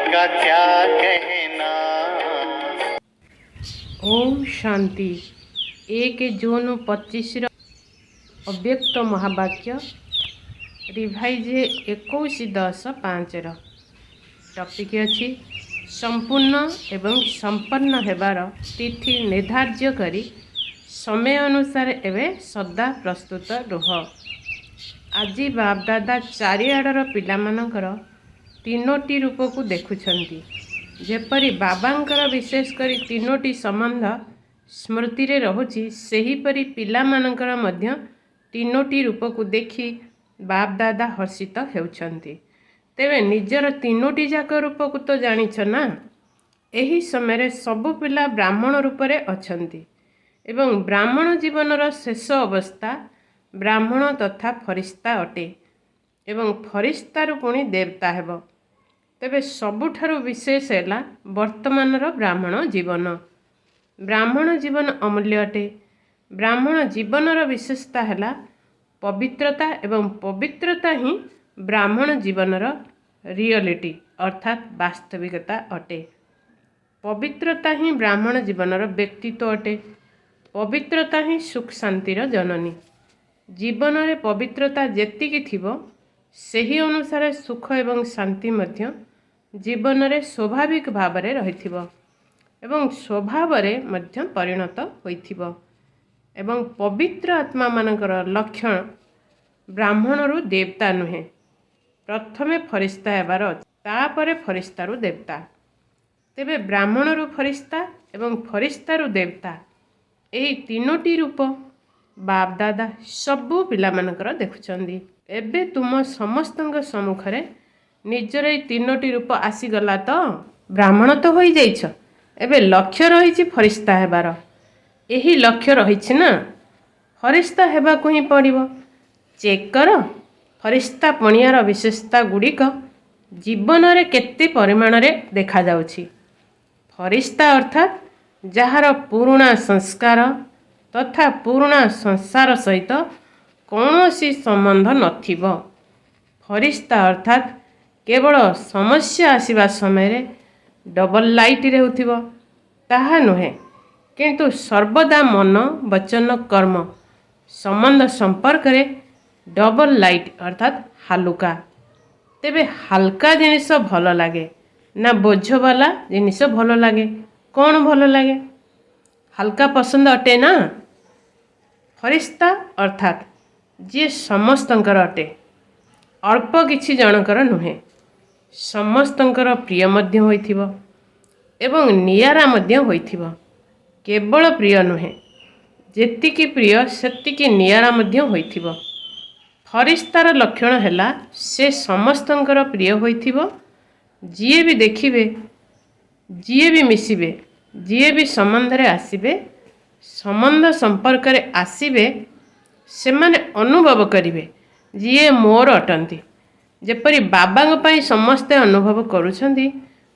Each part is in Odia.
का क्या कहना। ओम शांति 1 जून 25 अव्यक्त महावाक्य रिभाइज 21/10/5 टपिक अच्छी संपूर्ण एवं संपन्न हेबार तिथि निर्धार्य करी समय अनुसार एवं सदा प्रस्तुत रुह। आज बापदादा चारिआडर पिलामानकर तीनोटी रूप को देखुछंती। जेपरी बाबांकर विशेषकर तीनोटी संबंध स्मृति रे रहुची, सेहीपरि पिलामानकर मध्य तीनोटी रूप को देखि बापदादा हर्षित हेउछंती। तेबे निजर तीनोटी जाक रूप को तो जानिछ ना। एही समय सबु पिला ब्राह्मण रूप रे अछंती एवं ब्राह्मण जीवनर शेष अवस्था ब्राह्मण तथा फरिस्ता अटे एवं फरिस्तारु पुणी देवता हेब। तेबे सबुठारु विशेष है वर्तमानर ब्राह्मण जीवन। ब्राह्मण जीवन अमूल्य अटे। ब्राह्मण जीवनर विशेषता है पवित्रता एवं पवित्रता ही ब्राह्मण जीवनर रियलिटी अर्थात वास्तविकता अटे। पवित्रता ही ब्राह्मण जीवनर व्यक्तित्व अटे। पवित्रता ही सुख शांतिर जननी। जीवन रे पवित्रता जेतिकी थिबो सेही अनुसार सुख एवं शांति मध्य जीवन रे स्वाभाविक भाव रे रहिथिबो एवं स्वभाव रे मध्य परिणत होइथिबो। एवं पवित्र आत्मा मानकर लक्षण ब्राह्मणरू देवता नुहे, प्रथमे फरिस्ता हेबार तापरे फरिस्तारू देवता। तेबे ब्राह्मणरू फरिस्ता एवं फरिस्तारू देवता एही तीनोटी रूप बापदादा सबु पिलामानकर देखुछंदी। एबे तुम समस्तंग सम्मुखरे निजर ए तीनोटी रूप आसीगला तो ब्राह्मण तो होई जाइछ। एबे लक्ष्य रहिछि फरिस्ता हेबार। एही लक्ष्य रहिछि ना, फरिस्ता हेबाकु ही पड़िबो। चेक कर फरिस्ता पणियार विशेषता गुड़िक जीवन रे केते परिमाण रे देखा जाउछि। फरिस्ता अर्थात जହାର पुराणा संस्कार तथा पुराणा संसार सहित कौनसी संबंध नथिबो। फरिस्ता अर्थात केवल समस्या आसीबा समय रे डबल लाइट रे होथिबो ताहा नुहे, किंतु सर्वदा मन वचन कर्म संबंध संपर्क रे डबल लाइट अर्थात हालुका। तेबे हालका जिनिस भल लागे ना बोझ वाला जिनिस भल लागे? कौन भल लागे? हल्का पसंद अटे ना। फरिस्ता अर्थात जी समस्तंकर अटे, अल्प किछि जनकर नुहे, समस्तंकर प्रिय मध्य होइथिबो एवं नियारा मध्य होइथिबो। केवल प्रिय नुहे, जेतिकी प्रिय सेतिकी नियारा मध्य होइथिबो। फरिस्तार लक्षण हैला से समस्तंकर प्रिय होइथिबो। जिए भी देखिबे, जिए भी मिसिबे, जिए भी संबंध रे आसीबे, संबंध संपर्क रे आसीबे, सेमाने अनुभव करिवे जिए मोर अटंती। जेपरि बाबांग पई समस्ते अनुभव करूछंती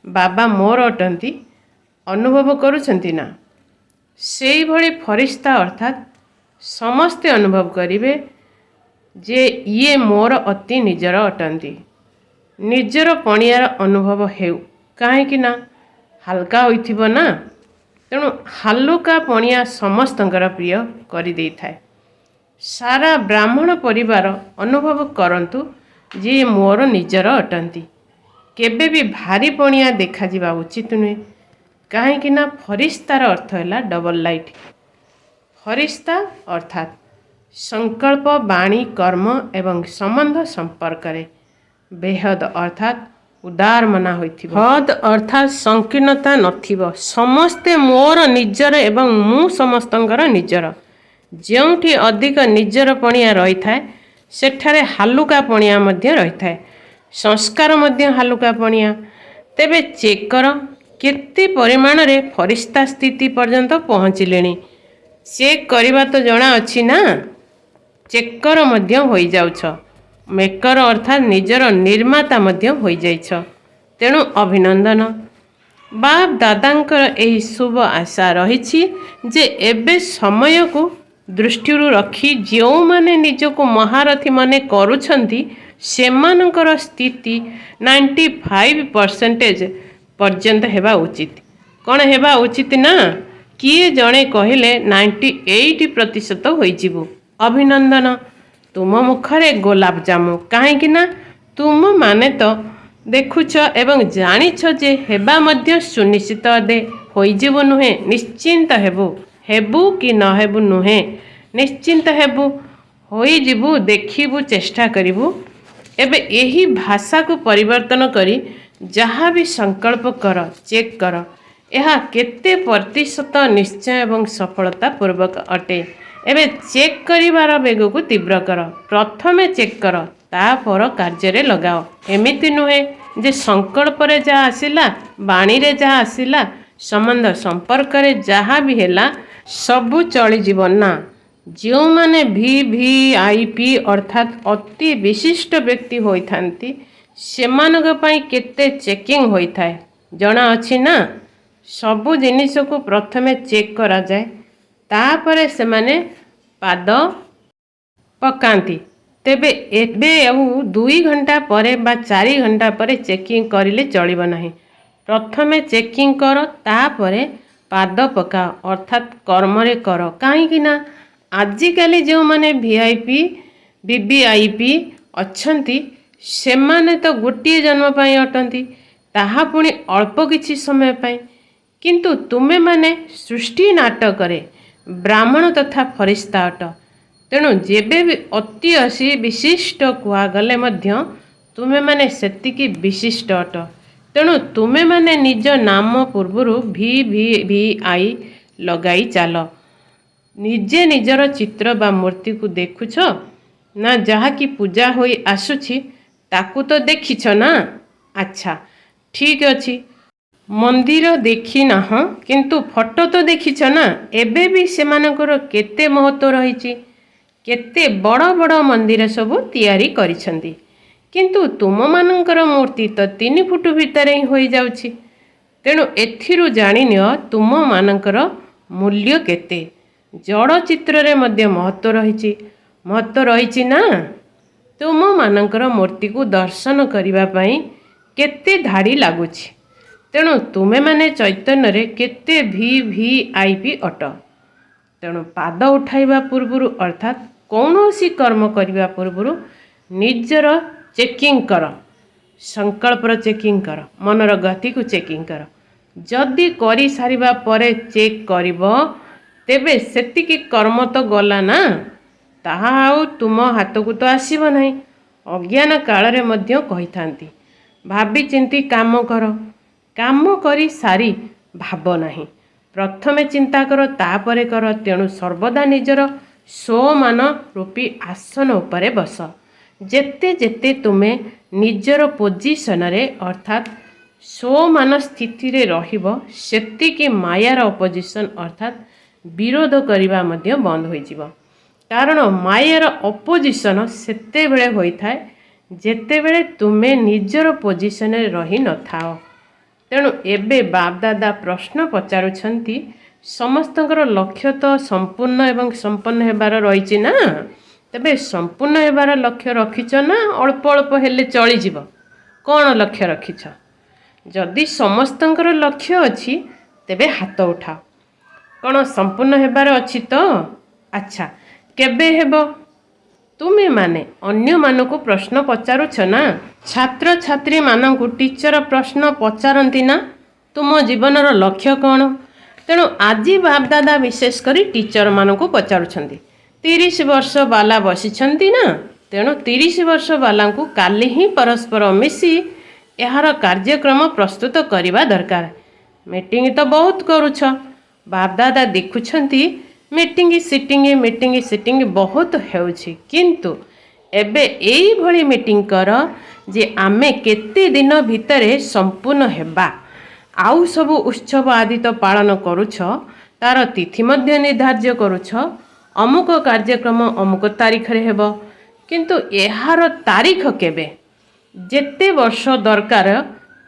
बाबा मोर अटंती, अनुभव करूछंती ना। सेई भली फरिस्ता अर्थात समस्ते अनुभव करिवे जे ये मोर अति निजर अटंती। निजर पणियार अनुभव हेउ काहेकि ना हल्का होइथिबो ना। तेणु हालुका पणिया समस्तंकर प्रिय करि देई थाए। सारा ब्राह्मण परिवार अनुभव करंतु जे मोर निजर अटंती। केबे भी भारी पणिया देखा जिबा उचित नुहे, काहेकि ना फरिस्तार अर्थ हैला डबल लाइट। फरिस्ता अर्थात संकल्प वाणी कर्म एवं संबंध संपर्क रे बेहद अर्थात उदार मना होइथिबो। हद अर्थात संकीर्णता नथिबो। समस्ते मोर निजर एवं मु समस्तंकर निजर। जेउठी अधिक निजर पणिया रही थाए सेठारे हालुका पणिया मध्य रही थाए, संस्कार मध्य हालुका पणिया। तेबे चेक कर केते परिमाण रे फरिस्ता स्थिति पर्यंत पहुँचिलेनी। चेक करबा तो जणा अछि ना। चेकर मध्य होई जाउछ। मेकर अर्थात निजर निर्माता मध्य होई जाइछ। तेणु अभिनंदन। बाप दादांकर एही शुभ आशा रहिछि जे एबे समय को दृष्टि रखी जो माने निजको महारथी माने करूछंती ସେମାନଙ୍କର ସ୍ଥିତି 95% ପର୍ଯ୍ୟନ୍ତ ହେବା ଉଚିତ। କ'ଣ ହେବା ଉଚିତ ନା କିଏ ଜଣେ କହିଲେ 98% ହୋଇଯିବୁ। ଅଭିନନ୍ଦନ, ତୁମ ମୁଖରେ ଗୋଲାପଜାମୁ। କାହିଁକି ନା ତୁମମାନେ ତ ଦେଖୁଛ ଏବଂ ଜାଣିଛ ଯେ ହେବା ମଧ୍ୟ ସୁନିଶ୍ଚିତ ହୋଇଯିବୁ ନୁହେଁ, ନିଶ୍ଚିନ୍ତ ହେବୁ। ହେବୁ କି ନ ହେବୁ ନୁହେଁ, ନିଶ୍ଚିନ୍ତ ହେବୁ, ହୋଇଯିବୁ, ଦେଖିବୁ, ଚେଷ୍ଟା କରିବୁ। ଏବେ ଏହି ଭାଷାକୁ ପରିବର୍ତ୍ତନ କରି ଯାହା ବି ସଂକଳ୍ପ କର, ଚେକ୍ କର ଏହା କେତେ ପ୍ରତିଶତ ନିଶ୍ଚୟ ଏବଂ ସଫଳତା ପୂର୍ବକ ଅଟେ। ଏବେ ଚେକ୍ କରିବାର ବେଗକୁ ତୀବ୍ର କର। ପ୍ରଥମେ ଚେକ୍ କର, ତାପରେ କାର୍ଯ୍ୟରେ ଲଗାଅ। ଏମିତି ନୁହେଁ ଯେ ସଂକଳ୍ପରେ ଯାହା ଆସିଲା, ବାଣୀରେ ଯାହା ଆସିଲା, ସମ୍ବନ୍ଧ ସମ୍ପର୍କରେ ଯାହା ବି ହେଲା ସବୁ ଚଳିଯିବ ନା। ଯେଉଁମାନେ VVIP ଅର୍ଥାତ୍ ଅତି ବିଶିଷ୍ଟ ବ୍ୟକ୍ତି ହୋଇଥାନ୍ତି ସେମାନଙ୍କ ପାଇଁ କେତେ ଚେକିଂ ହୋଇଥାଏ ଜଣାଅଛି ନା। ସବୁ ଜିନିଷକୁ ପ୍ରଥମେ ଚେକ୍ କରାଯାଏ, ତାପରେ ସେମାନେ ପାଦ ପକାନ୍ତି। ତେବେ ଏବେ ଆଉ 2 ଘଣ୍ଟା ପରେ ବା 4 ଘଣ୍ଟା ପରେ ଚେକିଂ କରିଲେ ଚଳିବ ନାହିଁ। ପ୍ରଥମେ ଚେକିଂ କର, ତାପରେ ପାଦ ପକାଅ ଅର୍ଥାତ୍ କର୍ମରେ କର। କାହିଁକି ନା ଆଜିକାଲି ଯେଉଁମାନେ VVIP ଅଛନ୍ତି ସେମାନେ ତ ଗୋଟିଏ ଜନ୍ମ ପାଇଁ ଅଟନ୍ତି, ତାହା ପୁଣି ଅଳ୍ପ କିଛି ସମୟ ପାଇଁ। କିନ୍ତୁ ତୁମେମାନେ ସୃଷ୍ଟି ନାଟକରେ ବ୍ରାହ୍ମଣ ତଥା ଫରିସ୍ତା ଅଟ। ତେଣୁ ଯେବେ ବି ଅତି ବିଶିଷ୍ଟ କୁହାଗଲେ ମଧ୍ୟ ତୁମେମାନେ ସେତିକି ବିଶିଷ୍ଟ ଅଟ। ତେଣୁ ତୁମେମାନେ ନିଜ ନାମ ପୂର୍ବରୁ VVI ଲଗାଇ ଚାଲ। ନିଜେ ନିଜର ଚିତ୍ର ବା ମୂର୍ତ୍ତିକୁ ଦେଖୁଛ ନା ଯାହାକି ପୂଜା ହୋଇ ଆସୁଛି ତାକୁ ତ ଦେଖିଛ ନା। ଆଚ୍ଛା, ଠିକ୍ ଅଛି, ମନ୍ଦିର ଦେଖିନାହଁ କିନ୍ତୁ ଫଟୋ ତ ଦେଖିଛ ନା। ଏବେ ବି ସେମାନଙ୍କର କେତେ ମହତ୍ତ୍ୱ ରହିଛି, କେତେ ବଡ଼ ବଡ଼ ମନ୍ଦିର ସବୁ ତିଆରି କରିଛନ୍ତି, କିନ୍ତୁ ତୁମମାନଙ୍କର ମୂର୍ତ୍ତି ତ 3 ଫୁଟ ଭିତରେ ହିଁ ହୋଇଯାଉଛି। ତେଣୁ ଏଥିରୁ ଜାଣିନିଅ ତୁମମାନଙ୍କର ମୂଲ୍ୟ କେତେ। ଜଡ଼ ଚିତ୍ରରେ ମଧ୍ୟ ମହତ୍ତ୍ୱ ରହିଛି ନା। ତୁମମାନଙ୍କର ମୂର୍ତ୍ତିକୁ ଦର୍ଶନ କରିବା ପାଇଁ କେତେ ଧାଡ଼ି ଲାଗୁଛି। ତେଣୁ ତୁମେମାନେ ଚୈତନ୍ୟରେ କେତେ VVIP ଅଟ। ତେଣୁ ପାଦ ଉଠାଇବା ପୂର୍ବରୁ ଅର୍ଥାତ୍ କୌଣସି କର୍ମ କରିବା ପୂର୍ବରୁ ନିଜର ଚେକିଂ କର, ସଂକଳ୍ପର ଚେକିଂ କର, ମନର ଗତିକୁ ଚେକିଂ କର। ଯଦି କରିସାରିବା ପରେ ଚେକ୍ କରିବ ତେବେ ସେତିକି କର୍ମ ତ ଗଲା ନା, ତାହା ଆଉ ତୁମ ହାତକୁ ତ ଆସିବ ନାହିଁ। ଅଜ୍ଞାନ କାଳରେ ମଧ୍ୟ କହିଥାନ୍ତି ଭାବିଚିନ୍ତି କାମ କର, କାମ କରି ସାରି ଭାବ ନାହିଁ। ପ୍ରଥମେ ଚିନ୍ତା କର, ତାପରେ କର। ତେଣୁ ସର୍ବଦା ନିଜର ସ୍ୱମାନ ରୂପୀ ଆସନ ଉପରେ ବସ। ଯେତେ ଯେତେ ତୁମେ ନିଜର ପୋଜିସନରେ ଅର୍ଥାତ୍ ସ୍ୱମାନ ସ୍ଥିତିରେ ରହିବ ସେତିକି ମାୟାର ଅପୋଜିସନ୍ ଅର୍ଥାତ୍ ବିରୋଧ କରିବା ମଧ୍ୟ ବନ୍ଦ ହୋଇଯିବ। କାରଣ ମାୟାର ଅପୋଜିସନ୍ ସେତେବେଳେ ହୋଇଥାଏ ଯେତେବେଳେ ତୁମେ ନିଜର ପୋଜିସନରେ ରହିନଥାଅ। ତେଣୁ ଏବେ ବାପଦାଦା ପ୍ରଶ୍ନ ପଚାରୁଛନ୍ତି, ସମସ୍ତଙ୍କର ଲକ୍ଷ୍ୟ ତ ସମ୍ପୂର୍ଣ୍ଣ ଏବଂ ସମ୍ପନ୍ନ ହେବାର ରହିଛି ନା। ତେବେ ସମ୍ପୂର୍ଣ୍ଣ ହେବାର ଲକ୍ଷ୍ୟ ରଖିଛ ନା ଅଳ୍ପ ଅଳ୍ପ ହେଲେ ଚଳିଯିବ? କ'ଣ ଲକ୍ଷ୍ୟ ରଖିଛ? ଯଦି ସମସ୍ତଙ୍କର ଲକ୍ଷ୍ୟ ଅଛି ତେବେ ହାତ ଉଠାଅ। କ'ଣ ସମ୍ପୂର୍ଣ୍ଣ ହେବାର ଅଛି ତ? ଆଚ୍ଛା, କେବେ ହେବ? ତୁମେମାନେ ଅନ୍ୟମାନଙ୍କୁ ପ୍ରଶ୍ନ ପଚାରୁଛ ନା। ଛାତ୍ରଛାତ୍ରୀମାନଙ୍କୁ ଟିଚର ପ୍ରଶ୍ନ ପଚାରନ୍ତି ନା, ତୁମ ଜୀବନର ଲକ୍ଷ୍ୟ କ'ଣ? ତେଣୁ ଆଜି ବାପଦାଦା ବିଶେଷ କରି ଟିଚରମାନଙ୍କୁ ପଚାରୁଛନ୍ତି। 30 ବର୍ଷ ବାଲା ବସିଛନ୍ତି ନା, ତେଣୁ 30 ବର୍ଷ ବାଲାଙ୍କୁ କାଲି ହିଁ ପରସ୍ପର ମିଶି ଏହାର କାର୍ଯ୍ୟକ୍ରମ ପ୍ରସ୍ତୁତ କରିବା ଦରକାର। ମିଟିଂ ତ ବହୁତ କରୁଛ, ବାପଦାଦା ଦେଖୁଛନ୍ତି ମିଟିଂ ସିଟିଂ ବହୁତ ହେଉଛି, କିନ୍ତୁ ଏବେ ଏଇଭଳି ମିଟିଂ କର ଯେ ଆମେ କେତେ ଦିନ ଭିତରେ ସମ୍ପୂର୍ଣ୍ଣ ହେବା। ଆଉ ସବୁ ଉତ୍ସବ ଆଦି ତ ପାଳନ କରୁଛ, ତାର ତିଥି ମଧ୍ୟ ନିର୍ଦ୍ଧାର୍ଯ୍ୟ କରୁଛ, ଅମୁକ କାର୍ଯ୍ୟକ୍ରମ ଅମୁକ ତାରିଖରେ ହେବ, କିନ୍ତୁ ଏହାର ତାରିଖ କେବେ? ଯେତେ ବର୍ଷ ଦରକାର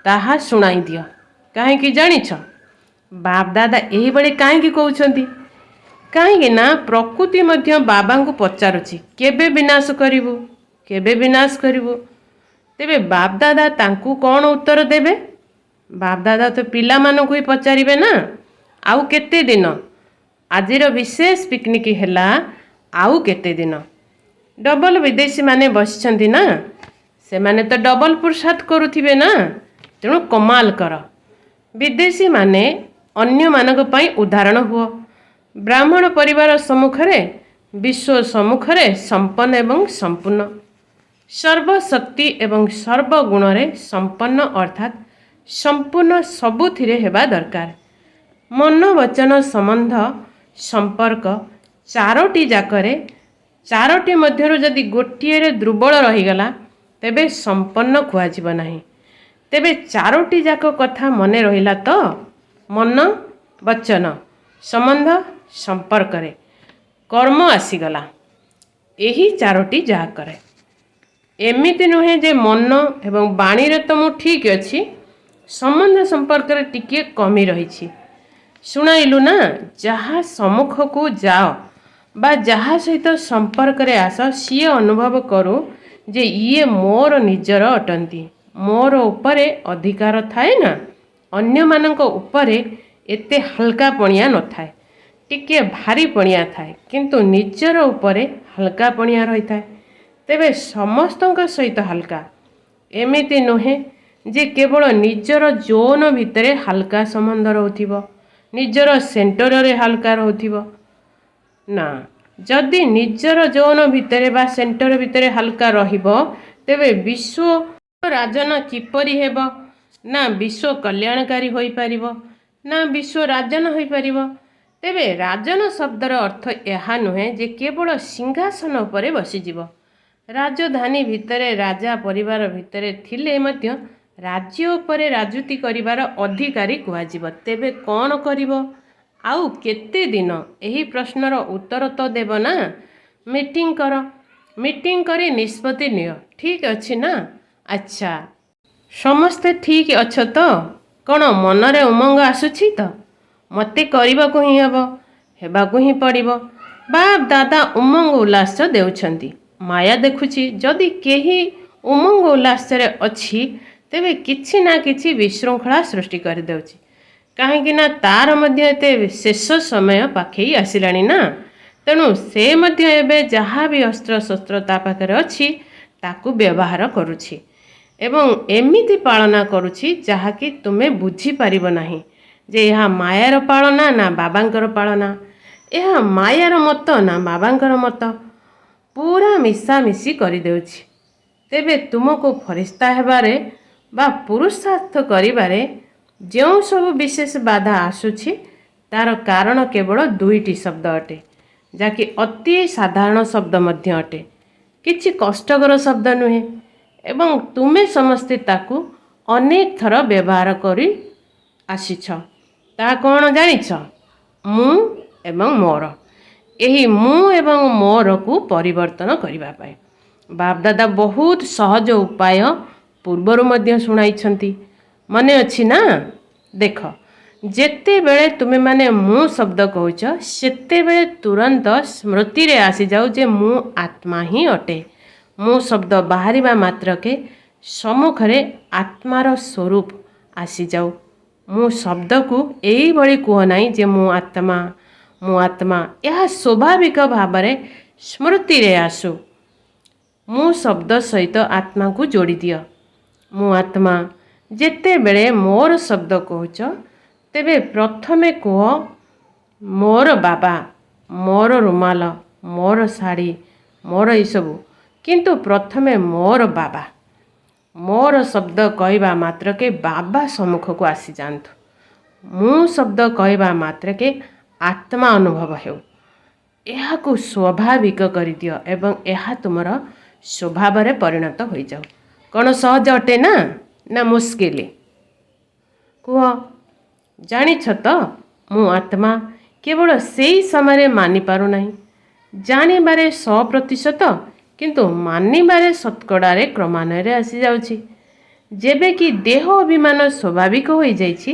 ତାହା ଶୁଣାଇ ଦିଅ। କାହିଁକି ଜାଣିଛ? ବାପଦାଦା ଏହିଭଳି କାହିଁକି କହୁଛନ୍ତି? କାହିଁକି ନା ପ୍ରକୃତି ମଧ୍ୟ ବାବାଙ୍କୁ ପଚାରୁଛି, କେବେ ବିନାଶ କରିବୁ? କେବେ ବିନାଶ କରିବୁ। ତେବେ ବାପଦାଦା ତାଙ୍କୁ କ'ଣ ଉତ୍ତର ଦେବେ? ବାପଦାଦା ତ ପିଲାମାନଙ୍କୁ ହିଁ ପଚାରିବେ ନା, ଆଉ କେତେ ଦିନ? ଆଜିର ବିଶେଷ ପିକନିକ୍ ହେଲା ଆଉ କେତେ ଦିନ? ଡବଲ ବିଦେଶୀମାନେ ବସିଛନ୍ତି ନା, ସେମାନେ ତ ଡବଲ ପୁରୁଷାର୍ଥ କରୁଥିବେ ନା, ତେଣୁ କମାଲ କର। ବିଦେଶୀମାନେ ଅନ୍ୟମାନଙ୍କ ପାଇଁ ଉଦାହରଣ ହୁଅ। ବ୍ରାହ୍ମଣ ପରିବାର ସମ୍ମୁଖରେ, ବିଶ୍ୱ ସମ୍ମୁଖରେ ସମ୍ପନ୍ନ ଏବଂ ସମ୍ପୂର୍ଣ୍ଣ, ସର୍ବଶକ୍ତି ଏବଂ ସର୍ବଗୁଣରେ ସମ୍ପନ୍ନ ଅର୍ଥାତ୍ ସମ୍ପୂର୍ଣ୍ଣ ସବୁଥିରେ ହେବା ଦରକାର। ମନ ବଚନ ସମ୍ବନ୍ଧ ସମ୍ପର୍କ ଚାରୋଟି ଯାକରେ, ଚାରୋଟି ମଧ୍ୟରୁ ଯଦି ଗୋଟିଏରେ ଦୁର୍ବଳ ରହିଗଲା ତେବେ ସମ୍ପନ୍ନ କୁହାଯିବ ନାହିଁ। ତେବେ ଚାରୋଟି ଯାକ କଥା ମନେ ରହିଲା ତ? ମନ ବଚନ ସମ୍ବନ୍ଧ ସମ୍ପର୍କରେ କର୍ମ ଆସିଗଲା ଏହି ଚାରୋଟି ଯାକରେ। ଏମିତି ନୁହେଁ ଯେ ମନ ଏବଂ ବାଣୀରେ ତ ମୁଁ ଠିକ୍ ଅଛି, ସମ୍ବନ୍ଧ ସମ୍ପର୍କରେ ଟିକିଏ କମି ରହିଛି। ଶୁଣାଇଲୁ ନା, ଯାହା ସମ୍ମୁଖକୁ ଯାଅ ବା ଯାହା ସହିତ ସମ୍ପର୍କରେ ଆସ, ସିଏ ଅନୁଭବ କରୁ ଯେ ଇଏ ମୋର ନିଜର ଅଟନ୍ତି। ମୋର ଉପରେ ଅଧିକାର ଥାଏ ନା, ଅନ୍ୟମାନଙ୍କ ଉପରେ ଏତେ ହାଲକା ପଣିଆ ନଥାଏ, ଟିକିଏ ଭାରି ପଣିଆ ଥାଏ, କିନ୍ତୁ ନିଜର ଉପରେ ହାଲକା ପଣିଆ ରହିଥାଏ। ତେବେ ସମସ୍ତଙ୍କ ସହିତ ହାଲକା। ଏମିତି ନୁହେଁ ଯେ କେବଳ ନିଜର ଯୌନ ଭିତରେ ହାଲକା ସମ୍ବନ୍ଧ ରହୁଥିବ, ନିଜର ସେଣ୍ଟରରେ ହାଲକା ରହୁଥିବ। ନା, ଯଦି ନିଜର ଯୌନ ଭିତରେ ବା ସେଣ୍ଟର ଭିତରେ ହାଲକା ରହିବ, ତେବେ ବିଶ୍ୱ ରାଜନ କିପରି ହେବ? ନା ବିଶ୍ୱ କଲ୍ୟାଣକାରୀ ହୋଇପାରିବ, ନା ବିଶ୍ୱ ରାଜନ ହୋଇପାରିବ। ତେବେ ରାଜନ ଶବ୍ଦର ଅର୍ଥ ଏହା ନୁହେଁ ଯେ କେବଳ ସିଂହାସନ ଉପରେ ବସିଯିବ। ରାଜଧାନୀ ଭିତରେ, ରାଜା ପରିବାର ଭିତରେ ଥିଲେ ମଧ୍ୟ ରାଜ୍ୟ ଉପରେ ରାଜୁତି କରିବାର ଅଧିକାରୀ କୁହାଯିବ। ତେବେ କ'ଣ କରିବ? ଆଉ କେତେ ଦିନ? ଏହି ପ୍ରଶ୍ନର ଉତ୍ତର ତ ଦେବ ନା। ମିଟିଂ କର, ମିଟିଂ କରି ନିଷ୍ପତ୍ତି ନିଅ। ଠିକ୍ ଅଛି ନା? ଆଚ୍ଛା, ସମସ୍ତେ ଠିକ୍ ଅଛ ତ? କ'ଣ ମନରେ ଉମଙ୍ଗ ଆସୁଛି ତ? ମୋତେ କରିବାକୁ ହିଁ ହେବ, ହେବାକୁ ହିଁ ପଡ଼ିବ। ବାପ ଦାଦା ଉମଙ୍ଗ ଉଲ୍ଲାସ ଦେଉଛନ୍ତି। ମାୟା ଦେଖୁଛି ଯଦି କେହି ଉମଙ୍ଗ ଉଲ୍ଲାସରେ ଅଛି, ତେବେ କିଛି ନା କିଛି ବିଶୃଙ୍ଖଳା ସୃଷ୍ଟି କରିଦେଉଛି। କାହିଁକି ନା ତାର ମଧ୍ୟ ଏତେ ଶେଷ ସମୟ ପାଖେଇ ଆସିଲାଣି ନା। ତେଣୁ ସେ ମଧ୍ୟ ଏବେ ଯାହା ବି ଅସ୍ତ୍ରଶସ୍ତ୍ର ତା ପାଖରେ ଅଛି ତାକୁ ବ୍ୟବହାର କରୁଛି ଏବଂ ଏମିତି ପାଳନା କରୁଛି ଯାହାକି ତୁମେ ବୁଝିପାରିବ ନାହିଁ ଯେ ଏହା ମାୟାର ପାଳନା ନା ବାବାଙ୍କର ପାଳନା, ଏହା ମାୟାର ମତ ନା ବାବାଙ୍କର ମତ। ପୁରା ମିଶାମିଶି କରିଦେଉଛି। ତେବେ ତୁମକୁ ଫରିସ୍ତା ହେବାରେ ବା ପୁରୁଷାର୍ଥ କରିବାରେ ଯେଉଁ ସବୁ ବିଶେଷ ବାଧା ଆସୁଛି, ତାର କାରଣ କେବଳ ଦୁଇଟି ଶବ୍ଦ ଅଟେ, ଯାହାକି ଅତି ସାଧାରଣ ଶବ୍ଦ ମଧ୍ୟ ଅଟେ, କିଛି କଷ୍ଟକର ଶବ୍ଦ ନୁହେଁ ଏବଂ ତୁମେ ସମସ୍ତେ ତାକୁ ଅନେକ ଥର ବ୍ୟବହାର କରି ଆସିଛ। ତାହା କ'ଣ ଜାଣିଛ? ମୁଁ ଏବଂ ମୋର। ଏହି ମୁଁ ଏବଂ ମୋରକୁ ପରିବର୍ତ୍ତନ କରିବା ପାଇଁ ବାପଦାଦା ବହୁତ ସହଜ ଉପାୟ ପୂର୍ବରୁ ମଧ୍ୟ ଶୁଣାଇଛନ୍ତି। ମନେ ଅଛି ନା? ଦେଖ, ଯେତେବେଳେ ତୁମେମାନେ ମୁଁ ଶବ୍ଦ କହୁଛ, ସେତେବେଳେ ତୁରନ୍ତ ସ୍ମୃତିରେ ଆସିଯାଉ ଯେ ମୁଁ ଆତ୍ମା ହିଁ ଅଟେ। ମୁଁ ଶବ୍ଦ ବାହାରିବା ମାତ୍ରକେ ସମ୍ମୁଖରେ ଆତ୍ମାର ସ୍ୱରୂପ ଆସିଯାଉ। ମୁଁ ଶବ୍ଦକୁ ଏଇଭଳି କୁହ ନାହିଁ ଯେ ମୁଁ ଆତ୍ମା, ମୁଁ ଆତ୍ମା। ଏହା ସ୍ୱାଭାବିକ ଭାବରେ ସ୍ମୃତିରେ ଆସୁ। ମୁଁ ଶବ୍ଦ ସହିତ ଆତ୍ମାକୁ ଯୋଡ଼ି ଦିଅ। ମୁଁ ଆତ୍ମା। ଯେତେବେଳେ ମୋର ଶବ୍ଦ କହୁଛ, ତେବେ ପ୍ରଥମେ କୁହ ମୋର ବାବା, ମୋର ରୁମାଲ, ମୋର ଶାଢ଼ୀ, ମୋର ଏସବୁ, କିନ୍ତୁ ପ୍ରଥମେ ମୋର ବାବା। ମୋର ଶବ୍ଦ କହିବା ମାତ୍ରକେ ବାବା ସମ୍ମୁଖକୁ ଆସିଯାଆନ୍ତୁ। ମୁଁ ଶବ୍ଦ କହିବା ମାତ୍ରକେ ଆତ୍ମା ଅନୁଭବ ହେଉ। ଏହାକୁ ସ୍ୱାଭାବିକ କରିଦିଅ ଏବଂ ଏହା ତୁମର ସ୍ୱଭାବରେ ପରିଣତ ହୋଇଯାଉ। କ'ଣ ସହଜ ଅଟେ ନା? ନା ମୁସ୍କିଲ? କୁହ। ଜାଣିଛ ତ, ମୁଁ ଆତ୍ମା କେବଳ ସେଇ ସମୟରେ ମାନିପାରୁନାହିଁ। ଜାଣିବାରେ 100%, କିନ୍ତୁ ମାନିବାରେ ଶତକଡ଼ାରେ କ୍ରମାନ୍ୱୟରେ ଆସିଯାଉଛି। ଯେବେ କି ଦେହ ଅଭିମାନ ସ୍ୱାଭାବିକ ହୋଇଯାଇଛି,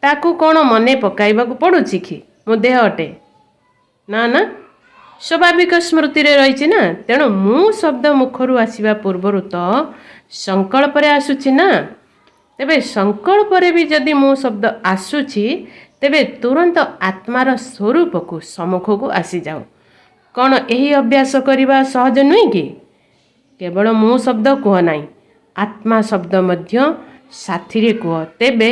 ତାକୁ କ'ଣ ମନେ ପକାଇବାକୁ ପଡ଼ୁଛି କି ମୁଁ ଦେହ ଅଟେ? ନା ନା, ସ୍ୱାଭାବିକ ସ୍ମୃତିରେ ରହିଛି ନା। ତେଣୁ ମୁଁ ଶବ୍ଦ ମୁଖରୁ ଆସିବା ପୂର୍ବରୁ ତ ସଂକଳ୍ପରେ ଆସୁଛି ନା। ତେବେ ସଂକଳ୍ପରେ ବି ଯଦି ମୁଁ ଶବ୍ଦ ଆସୁଛି, ତେବେ ତୁରନ୍ତ ଆତ୍ମାର ସ୍ୱରୂପକୁ ସମ୍ମୁଖକୁ ଆସିଯାଉ। କ'ଣ ଏହି ଅଭ୍ୟାସ କରିବା ସହଜ ନୁହେଁ କି? କେବଳ ମୁଁ ଶବ୍ଦ କୁହ ନାହିଁ, ଆତ୍ମା ଶବ୍ଦ ମଧ୍ୟ ସାଥିରେ କୁହ। ତେବେ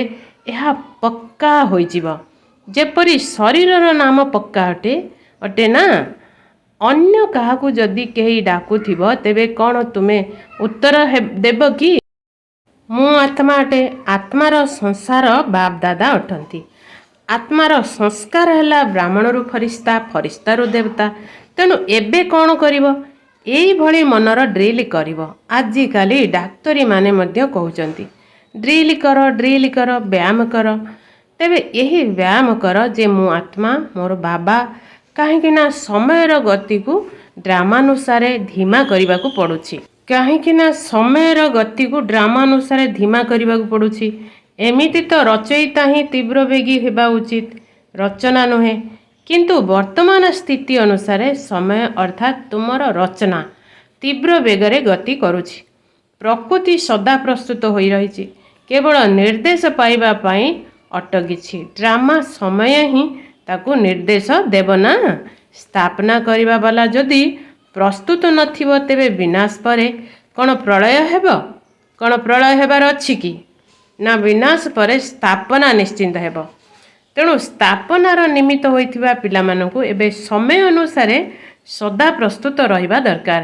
ଏହା ପକ୍କା ହୋଇଯିବ। ଯେପରି ଶରୀରର ନାମ ପକ୍କା ଅଟେ ନା। ଅନ୍ୟ କାହାକୁ ଯଦି କେହି ଡାକୁଥିବ, ତେବେ କ'ଣ ତୁମେ ଉତ୍ତର ଦେବ କି? ମୁଁ ଆତ୍ମା ଅଟେ। ଆତ୍ମାର ସଂସାର ବାପ ଦାଦା ଅଟନ୍ତି। ଆତ୍ମାର ସଂସ୍କାର ହେଲା ବ୍ରାହ୍ମଣରୁ ଫରିସ୍ତା, ଫରିସ୍ତାରୁ ଦେବତା। ତେଣୁ ଏବେ କ'ଣ କରିବ? ଏଇଭଳି ମନର ଡ୍ରିଲ୍ କରିବ। ଆଜିକାଲି ଡାକ୍ତରୀମାନେ ମଧ୍ୟ କହୁଛନ୍ତି ଡ୍ରିଲ୍ କର, ଡ୍ରିଲ୍ କର, ବ୍ୟାୟାମ କର। ତେବେ ଏହି ବ୍ୟାୟାମ କର ଯେ ମୁଁ ଆତ୍ମା, ମୋର ବାବା। କାହିଁକି ନା ସମୟର ଗତିକୁ ଡ୍ରାମାନୁସାରେ ଧିମା କରିବାକୁ ପଡ଼ୁଛି। ଏମିତି ତ ରଚୟିତା ହିଁ ତୀବ୍ର ବେଗୀ ହେବା ଉଚିତ, ରଚନା ନୁହେଁ। କିନ୍ତୁ ବର୍ତ୍ତମାନ ସ୍ଥିତି ଅନୁସାରେ ସମୟ ଅର୍ଥାତ୍ ତୁମର ରଚନା ତୀବ୍ର ବେଗରେ ଗତି କରୁଛି। ପ୍ରକୃତି ସଦା ପ୍ରସ୍ତୁତ ହୋଇ ରହିଛି, କେବଳ ନିର୍ଦ୍ଦେଶ ପାଇବା ପାଇଁ ଅଟକିଛି। ଡ୍ରାମା ସମୟ ହିଁ ତାକୁ ନିର୍ଦ୍ଦେଶ ଦେବ ନା। ସ୍ଥାପନା କରିବା ବାଲା ଯଦି ପ୍ରସ୍ତୁତ ନଥିବ, ତେବେ ବିନାଶ ପରେ କ'ଣ ପ୍ରଳୟ ହେବ? କ'ଣ ପ୍ରଳୟ ହେବାର ଅଛି କି? ନା ବିନାଶ ପରେ ସ୍ଥାପନା ନିଶ୍ଚିନ୍ତ ହେବ। ତେଣୁ ସ୍ଥାପନାର ନିମିତ୍ତ ହୋଇଥିବା ପିଲାମାନଙ୍କୁ ଏବେ ସମୟ ଅନୁସାରେ ସଦା ପ୍ରସ୍ତୁତ ରହିବା ଦରକାର।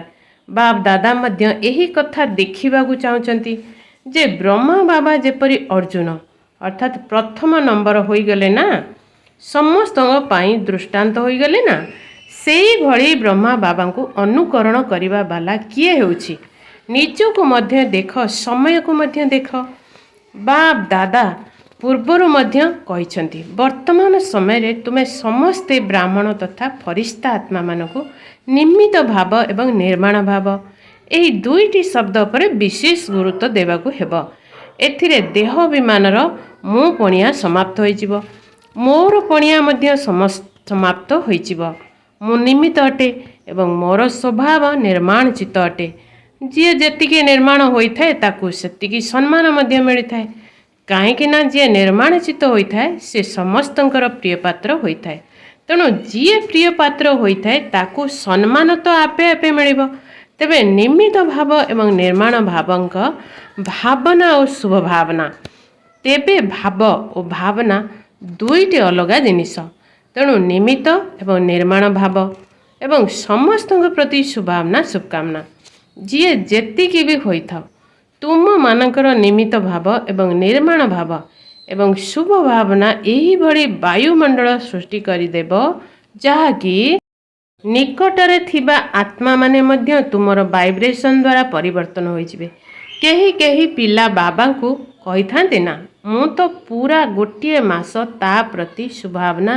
ବାପ ଦାଦା ମଧ୍ୟ ଏହି କଥା ଦେଖିବାକୁ ଚାହୁଁଛନ୍ତି ଯେ ବ୍ରହ୍ମା ବାବା ଯେପରି ଅର୍ଜୁନ ଅର୍ଥାତ୍ ପ୍ରଥମ ନମ୍ବର ହୋଇଗଲେ ନା, ସମସ୍ତଙ୍କ ପାଇଁ ଦୃଷ୍ଟାନ୍ତ ହୋଇଗଲେ ନା, ସେଇଭଳି ବ୍ରହ୍ମା ବାବାଙ୍କୁ ଅନୁକରଣ କରିବା ବାଲା କିଏ ହେଉଛି? ନିଜକୁ ମଧ୍ୟ ଦେଖ, ସମୟକୁ ମଧ୍ୟ ଦେଖ। ବାପ ଦାଦା ପୂର୍ବରୁ ମଧ୍ୟ କହିଛନ୍ତି, ବର୍ତ୍ତମାନ ସମୟରେ ତୁମେ ସମସ୍ତେ ବ୍ରାହ୍ମଣ ତଥା ଫରିସ୍ତା ଆତ୍ମାମାନଙ୍କୁ ନିମିତ୍ତ ଭାବ ଏବଂ ନିର୍ମାଣ ଭାବ, ଏହି ଦୁଇଟି ଶବ୍ଦ ଉପରେ ବିଶେଷ ଗୁରୁତ୍ୱ ଦେବାକୁ ହେବ। ଏଥିରେ ଦେହ ଅଭିମାନର ମୁଁ ପଣିଆ ସମାପ୍ତ ହୋଇଯିବ। ମୋର ପଣିଆ ମଧ୍ୟ ସମାପ୍ତ ହୋଇଯିବ। ମୁଁ ନିମିତ୍ତ ଅଟେ ଏବଂ ମୋର ସ୍ୱଭାବ ନିର୍ମାଣଚିତ ଅଟେ। ଯିଏ ଯେତିକି ନିର୍ମାଣ ହୋଇଥାଏ ତାକୁ ସେତିକି ସମ୍ମାନ ମଧ୍ୟ ମିଳିଥାଏ। କାହିଁକି ନା ଯିଏ ନିର୍ମାଣଚିତ ହୋଇଥାଏ ସେ ସମସ୍ତଙ୍କର ପ୍ରିୟ ପାତ୍ର ହୋଇଥାଏ। ତେଣୁ ଯିଏ ପ୍ରିୟ ପାତ୍ର ହୋଇଥାଏ ତାକୁ ସମ୍ମାନ ତ ଆପେ ଆପେ ମିଳିବ। ତେବେ ନିମିତ୍ତ ଭାବ ଏବଂ ନିର୍ମାଣ ଭାବଙ୍କ ଭାବନା ଓ ଶୁଭ ଭାବନା, ତେବେ ଭାବ ଓ ଭାବନା ଦୁଇଟି ଅଲଗା ଜିନିଷ। ତେଣୁ ନିମିତ୍ତ ଏବଂ ନିର୍ମାଣ ଭାବ ଏବଂ ସମସ୍ତଙ୍କ ପ୍ରତି ଶୁଭାବନା, ଶୁଭକାମନା ଯିଏ ଯେତିକି ବି ହୋଇଥାଉ, ତୁମମାନଙ୍କର ନିମିତ୍ତ ଭାବ ଏବଂ ନିର୍ମାଣ ଭାବ ଏବଂ ଶୁଭ ଭାବନା ଏହିଭଳି ବାୟୁମଣ୍ଡଳ ସୃଷ୍ଟି କରିଦେବ, ଯାହାକି ନିକଟରେ ଥିବା ଆତ୍ମାମାନେ ମଧ୍ୟ ତୁମର ଭାଇବ୍ରେସନ୍ ଦ୍ୱାରା ପରିବର୍ତ୍ତନ ହୋଇଯିବେ। କେହି ପିଲା ବାବାଙ୍କୁ କହିଥାନ୍ତି ନା, ମୁଁ ତ ପୁରା ଗୋଟିଏ ମାସ ତା ପ୍ରତି ଶୁଭାବନା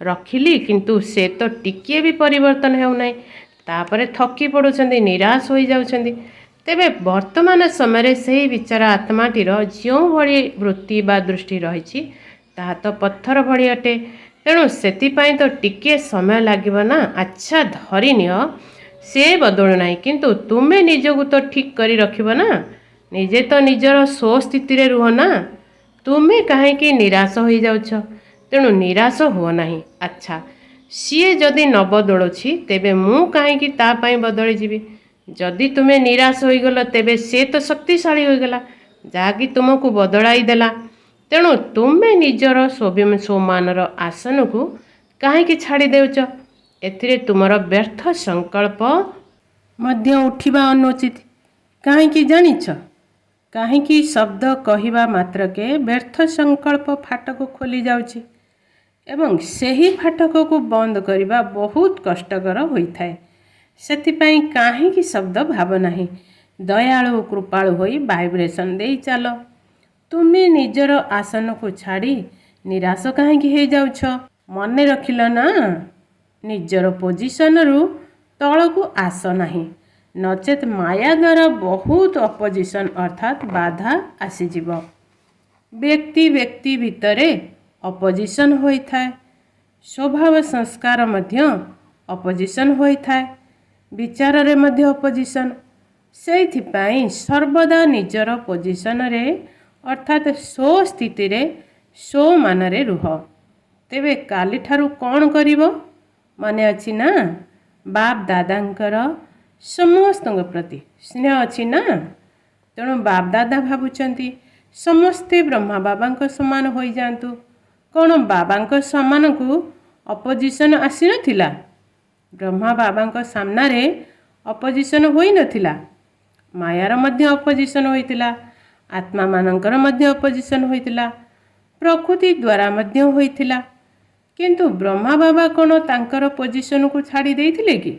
ରଖିଲି, କିନ୍ତୁ ସେ ତ ଟିକିଏ ବି ପରିବର୍ତ୍ତନ ହେଉନାହିଁ। ତାପରେ ଥକି ପଡ଼ୁଛନ୍ତି, ନିରାଶ ହୋଇଯାଉଛନ୍ତି। ତେବେ ବର୍ତ୍ତମାନ ସମୟରେ ସେହି ବିଚାର ଆତ୍ମାଟିର ଯେଉଁଭଳି ବୃତ୍ତି ବା ଦୃଷ୍ଟି ରହିଛି, ତାହା ତ ପଥର ଭଳି ଅଟେ। ତେଣୁ ସେଥିପାଇଁ ତ ଟିକିଏ ସମୟ ଲାଗିବ ନା। ଆଚ୍ଛା ଧରିନିଅ ସେ ବଦଳୁ ନାହିଁ, କିନ୍ତୁ ତୁମେ ନିଜକୁ ତ ଠିକ୍ କରି ରଖିବ ନା। ନିଜେ ତ ନିଜର ସ୍ୱସ୍ଥିତିରେ ରୁହ ନା। ତୁମେ କାହିଁକି ନିରାଶ ହୋଇଯାଉଛ? ତେଣୁ ନିରାଶ ହୁଅ ନାହିଁ। ଆଚ୍ଛା ସିଏ ଯଦି ନ ବଦଳୁଛି, ତେବେ ମୁଁ କାହିଁକି ତା ପାଇଁ ବଦଳିଯିବି? ଯଦି ତୁମେ ନିରାଶ ହୋଇଗଲ, ତେବେ ସେ ତ ଶକ୍ତିଶାଳୀ ହୋଇଗଲା, ଯାହାକି ତୁମକୁ ବଦଳାଇ ଦେଲା। ତେଣୁ ତୁମେ ନିଜର ସ୍ୱମାନର ଆସନକୁ କାହିଁକି ଛାଡ଼ି ଦେଉଛ? ଏଥିରେ ତୁମର ବ୍ୟର୍ଥ ସଂକଳ୍ପ ମଧ୍ୟ ଉଠିବା ଅନୁଚିତ। କାହିଁକି ଜାଣିଛ? କାହିଁକି ଶବ୍ଦ କହିବା ମାତ୍ରକେ ବ୍ୟର୍ଥ ସଂକଳ୍ପ ଫାଟକ ଖୋଲି ଯାଉଛି ଏବଂ ସେହି ଫାଟକକୁ ବନ୍ଦ କରିବା ବହୁତ କଷ୍ଟକର ହୋଇଥାଏ। ସେଥିପାଇଁ କାହିଁକି ଶବ୍ଦ ଭାବ ନାହିଁ। ଦୟାଳୁ କୃପାଳୁ ହୋଇ ଭାଇବ୍ରେସନ୍ ଦେଇ ଚାଲ। ତୁମେ ନିଜର ଆସନକୁ ଛାଡ଼ି ନିରାଶ କାହିଁକି ହୋଇଯାଉଛ? ମନେ ରଖିଲ ନା, ନିଜର ପୋଜିସନରୁ ତଳକୁ ଆସ ନାହିଁ, ନଚେତ୍ ମାୟା ଦ୍ୱାରା ବହୁତ ଅପୋଜିସନ୍ ଅର୍ଥାତ୍ ବାଧା ଆସିଯିବ। ବ୍ୟକ୍ତି ଭିତରେ ଅପୋଜିସନ୍ ହୋଇଥାଏ। ସ୍ୱଭାବ ସଂସ୍କାର ମଧ୍ୟ ଅପୋଜିସନ୍ ହୋଇଥାଏ, ବିଚାରରେ ମଧ୍ୟ ଅପୋଜିସନ୍। ସେଇଥିପାଇଁ ସର୍ବଦା ନିଜର ପୋଜିସନରେ ଅର୍ଥାତ୍ ସ୍ୱସ୍ଥିତିରେ ସ୍ୱମାନରେ ରୁହ। ତେବେ କାଲିଠାରୁ କ'ଣ କରିବ? ମନେ ଅଛି ନା? ବାପ ଦାଦାଙ୍କର ସମସ୍ତଙ୍କ ପ୍ରତି ସ୍ନେହ ଅଛି ନା? ତେଣୁ ବାପ ଦାଦା ଭାବୁଛନ୍ତି ସମସ୍ତେ ବ୍ରହ୍ମା ବାବାଙ୍କ ସମାନ ହୋଇଯାଆନ୍ତୁ। କ'ଣ ବାବାଙ୍କ ସମାନଙ୍କୁ ଅପୋଜିସନ୍ ଆସିନଥିଲା? ବ୍ରହ୍ମା ବାବାଙ୍କ ସାମ୍ନାରେ ଅପୋଜିସନ୍ ହୋଇନଥିଲା। ମାୟାର ମଧ୍ୟ ଅପୋଜିସନ୍ ହୋଇଥିଲା, ଆତ୍ମାମାନଙ୍କର ମଧ୍ୟ ଅପୋଜିସନ୍ ହୋଇଥିଲା, ପ୍ରକୃତି ଦ୍ୱାରା ମଧ୍ୟ ହୋଇଥିଲା। କିନ୍ତୁ ବ୍ରହ୍ମା ବାବା କ'ଣ ତାଙ୍କର ପୋଜିସନକୁ ଛାଡ଼ି ଦେଇଥିଲେ କି?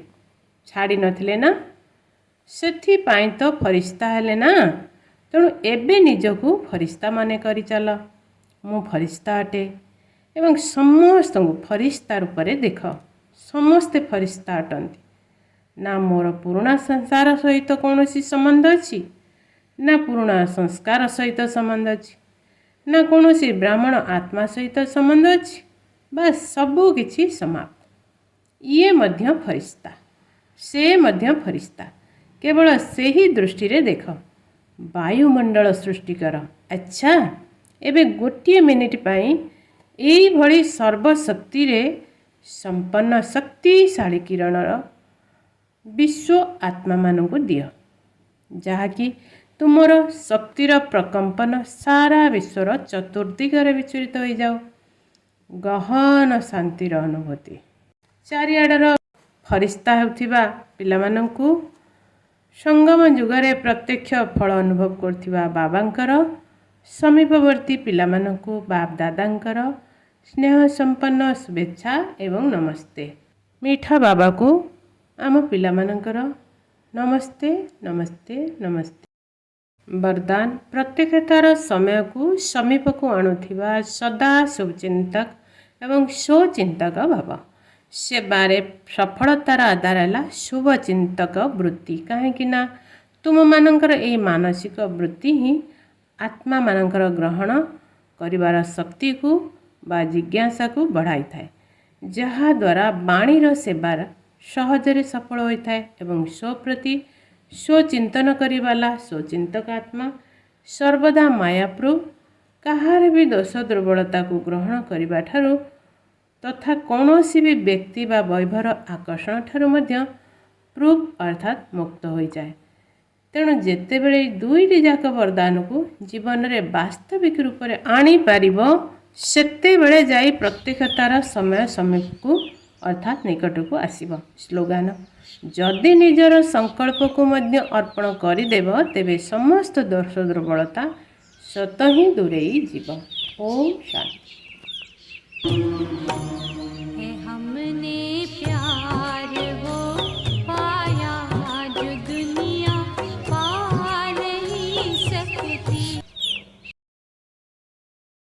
ଛାଡ଼ି ନଥିଲେ ନା? ସେଥିପାଇଁ ତ ଫରିସ୍ତା ହେଲେ ନା। ତେଣୁ ଏବେ ନିଜକୁ ଫରିସ୍ତା ମନେ କରିଚାଲ। ମୁଁ ଫରିସ୍ତା ଅଟେ ଏବଂ ସମସ୍ତଙ୍କୁ ଫରିସ୍ତା ରୂପରେ ଦେଖ। ସମସ୍ତେ ଫରିସ୍ତା ଅଟନ୍ତି। ନା ମୋର ପୁରୁଣା ସଂସାର ସହିତ କୌଣସି ସମ୍ବନ୍ଧ ଅଛି, ନା ପୁରୁଣା ସଂସ୍କାର ସହିତ ସମ୍ବନ୍ଧ ଅଛି, ନା କୌଣସି ବ୍ରାହ୍ମଣ ଆତ୍ମା ସହିତ ସମ୍ବନ୍ଧ ଅଛି। ବାସ୍ ସବୁ କିଛି ସମାପ୍ତ। ଇଏ ମଧ୍ୟ ଫରିସ୍ତା, ସେ ମଧ୍ୟ ଫରିସ୍ତା। କେବଳ ସେହି ଦୃଷ୍ଟିରେ ଦେଖ। ବାୟୁମଣ୍ଡଳ ସୃଷ୍ଟି କର। ଆଚ୍ଛା, ଏବେ ଗୋଟିଏ ମିନିଟ୍ ପାଇଁ ଏଇଭଳି ସର୍ବଶକ୍ତିରେ ସମ୍ପନ୍ନ ଶକ୍ତିଶାଳୀ କିରଣର ବିଶ୍ୱ ଆତ୍ମାମାନଙ୍କୁ ଦିଅ, ଯାହାକି ତୁମର ଶକ୍ତିର ପ୍ରକମ୍ପନ ସାରା ବିଶ୍ୱର ଚତୁର୍ଦିଗରେ ବିଚଳିତ ହୋଇଯାଉ। ଗହନ ଶାନ୍ତିର ଅନୁଭୂତି। ଚାରିଆଡ଼ର ଫରିସ୍ତା ହେଉଥିବା ପିଲାମାନଙ୍କୁ, ସଙ୍ଗମ ଯୁଗରେ ପ୍ରତ୍ୟକ୍ଷ ଫଳ ଅନୁଭବ କରୁଥିବା ବାବାଙ୍କର, ସମୀପବର୍ତ୍ତୀ ପିଲାମାନଙ୍କୁ ବାପ ଦାଦାଙ୍କର ସ୍ନେହ ସମ୍ପନ୍ନ ଶୁଭେଚ୍ଛା ଏବଂ ନମସ୍ତେ। ମିଠା ବାବାକୁ ଆମ ପିଲାମାନଙ୍କର ନମସ୍ତେ, ନମସ୍ତେ, ନମସ୍ତେ। ବରଦାନ। ପ୍ରତ୍ୟକ୍ଷତାର ସମୟକୁ ସମୀପକୁ ଆଣୁଥିବା ସଦା ଶୁଭଚିନ୍ତକ ଏବଂ ସ୍ୱଚିନ୍ତକ ଭାବ। ସେବାରେ ସଫଳତାର ଆଧାର ହେଲା ଶୁଭଚିନ୍ତକ ବୃତ୍ତି। କାହିଁକି ନା ତୁମମାନଙ୍କର ଏହି ମାନସିକ ବୃତ୍ତି ହିଁ ଆତ୍ମାମାନଙ୍କର ଗ୍ରହଣ କରିବାର ଶକ୍ତିକୁ ବା ଜିଜ୍ଞାସାକୁ ବଢ଼ାଇଥାଏ, ଯାହାଦ୍ୱାରା ବାଣୀର ସେବାର ସହଜରେ ସଫଳ ହୋଇଥାଏ ଏବଂ ସ୍ୱପ୍ରତି ସ୍ୱଚିନ୍ତନ କରିବାଲା ସ୍ୱଚିନ୍ତକ ଆତ୍ମା ସର୍ବଦା ମାୟାପ୍ରୁଫ। କାହାର ବି ଦୋଷ ଦୁର୍ବଳତାକୁ ଗ୍ରହଣ କରିବା ଠାରୁ ତଥା କୌଣସି ବି ବ୍ୟକ୍ତି ବା ବୈଭବର ଆକର୍ଷଣ ଠାରୁ ମଧ୍ୟ ପ୍ରୁଫ ଅର୍ଥାତ୍ ମୁକ୍ତ ହୋଇଯାଏ। ତେଣୁ ଯେତେବେଳେ ଦୁଇଟି ଯାକ ବରଦାନକୁ ଜୀବନରେ ବାସ୍ତବିକ ରୂପରେ ଆଣିପାରିବ, ସେତେବେଳେ ଯାଇ ପ୍ରତ୍ୟକ୍ଷତାର ସମୟ ସମୀପକୁ ଅର୍ଥାତ୍ ନିକଟକୁ ଆସିବ। ସ୍ଲୋଗାନ। ଯଦି ନିଜର ସଂକଳ୍ପକୁ ମଧ୍ୟ ଅର୍ପଣ କରିଦେବ, ତେବେ ସମସ୍ତ ଦୋଷ ଦୁର୍ବଳତା ସ୍ୱତଃ ହିଁ ଦୂରେଇ ଯିବ। ଓମ୍ ଶାନ୍ତି।